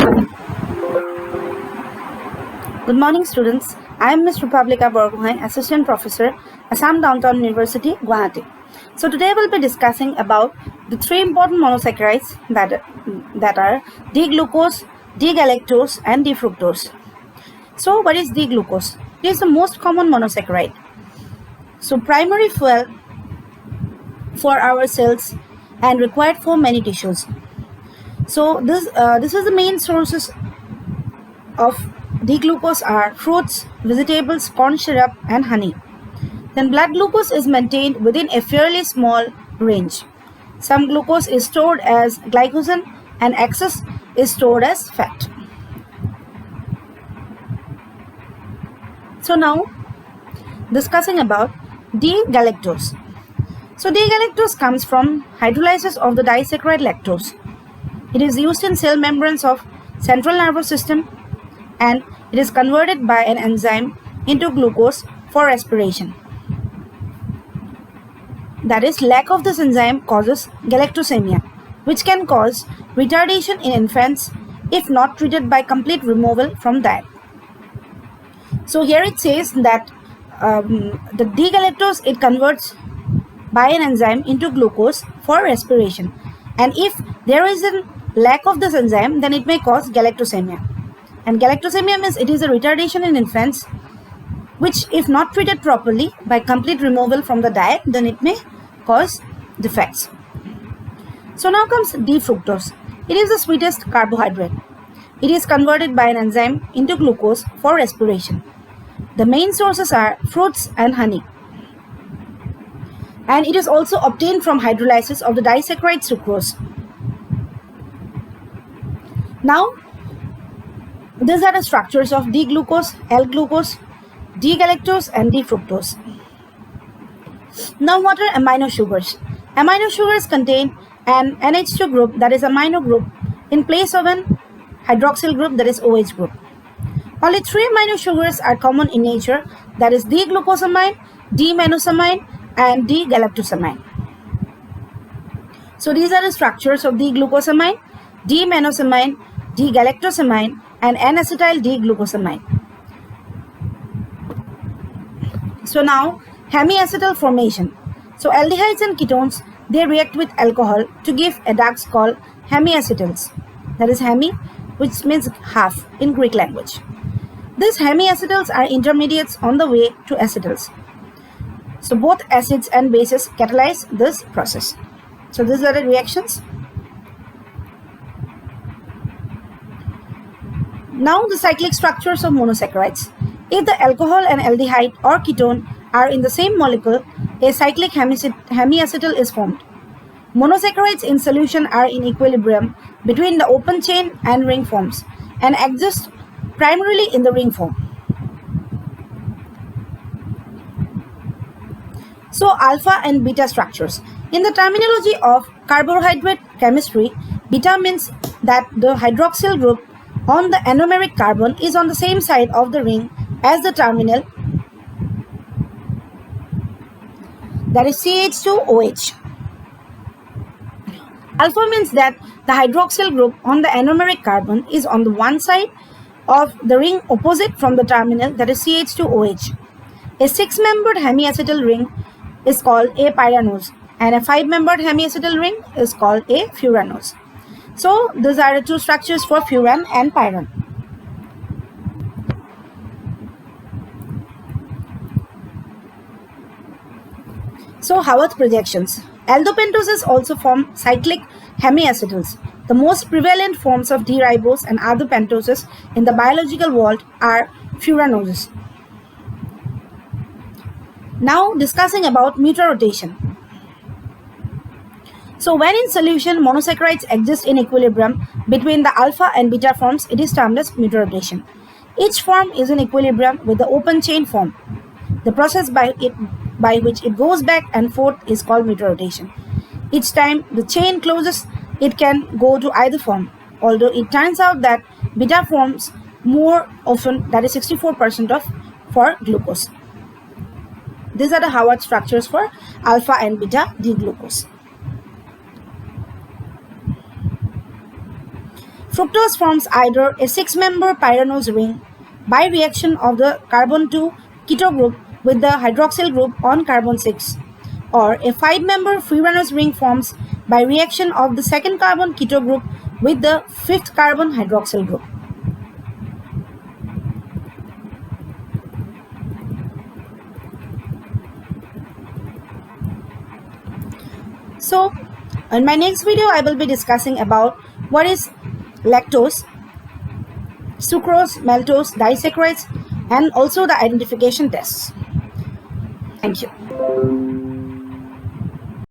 Good morning, students. I am Ms. Republica Borgohain, Assistant Professor, Assam Downtown University, Guwahati. So today we'll be discussing about the three important monosaccharides that are D-glucose, D-galactose, and D-fructose. So what is D-glucose? It is the most common monosaccharide. So primary fuel for our cells and required for many tissues. So this is the main sources of D-glucose are fruits, vegetables, corn syrup, and honey. Then blood glucose is maintained within a fairly small range. Some glucose is stored as glycogen and excess is stored as fat. So now discussing about D-galactose. So D-galactose comes from hydrolysis of the disaccharide lactose. It is used in cell membranes of central nervous system and it is converted by an enzyme into glucose for respiration. That is, lack of this enzyme causes galactosemia, which can cause retardation in infants if not treated by complete removal from diet. So here it says that the D-galactose, it converts by an enzyme into glucose for respiration, and if there is a lack of this enzyme, then it may cause galactosemia. And galactosemia means it is a retardation in infants which, if not treated properly by complete removal from the diet, then it may cause defects. So now comes D-fructose. It is the sweetest carbohydrate. It is converted by an enzyme into glucose for respiration. The main sources are fruits and honey. And it is also obtained from hydrolysis of the disaccharide sucrose. Now, these are the structures of D-glucose, L-glucose, D-galactose, and D-fructose. Now, what are amino sugars? Amino sugars contain an NH2 group, that is amino group, in place of an hydroxyl group, that is OH group. Only three amino sugars are common in nature, that is D-glucosamine, D-manosamine, and D-galactosamine. So these are the structures of D-glucosamine, D-manosamine, D-galactosamine, and N-acetyl D-glucosamine. So now, hemiacetal formation. So aldehydes and ketones, they react with alcohol to give adducts called hemiacetals. That is hemi, which means half in Greek language. These hemiacetals are intermediates on the way to acetals. So both acids and bases catalyze this process. So these are the reactions. Now the cyclic structures of monosaccharides. If the alcohol and aldehyde or ketone are in the same molecule, a cyclic hemiacetal is formed. Monosaccharides in solution are in equilibrium between the open chain and ring forms and exist primarily in the ring form. So alpha and beta structures. In the terminology of carbohydrate chemistry, beta means that the hydroxyl group on the anomeric carbon is on the same side of the ring as the terminal, that is CH2OH. Alpha means that the hydroxyl group on the anomeric carbon is on the one side of the ring opposite from the terminal, that is CH2OH. A six-membered hemiacetal ring is called a pyranose and a 5-membered hemiacetal ring is called a furanose. So these are the two structures for furan and pyran. So Haworth projections. Aldopentoses also form cyclic hemiacetals. The most prevalent forms of D-ribose and other pentoses in the biological world are furanoses. Now discussing about mutation. So when in solution, monosaccharides exist in equilibrium between the alpha and beta forms, it is termed as mutation. Each form is in equilibrium with the open chain form. The process by which it goes back and forth is called mutation. Each time the chain closes, it can go to either form, although it turns out that beta forms more often, that is 64% for glucose. These are the Haworth structures for alpha and beta D-glucose. Fructose forms either a 6-member pyranose ring by reaction of the carbon 2 keto group with the hydroxyl group on carbon 6, or a 5-member furanose ring forms by reaction of the second carbon keto group with the 5th carbon hydroxyl group. So, in my next video, I will be discussing about what is lactose, sucrose, maltose, disaccharides, and also the identification tests. Thank you.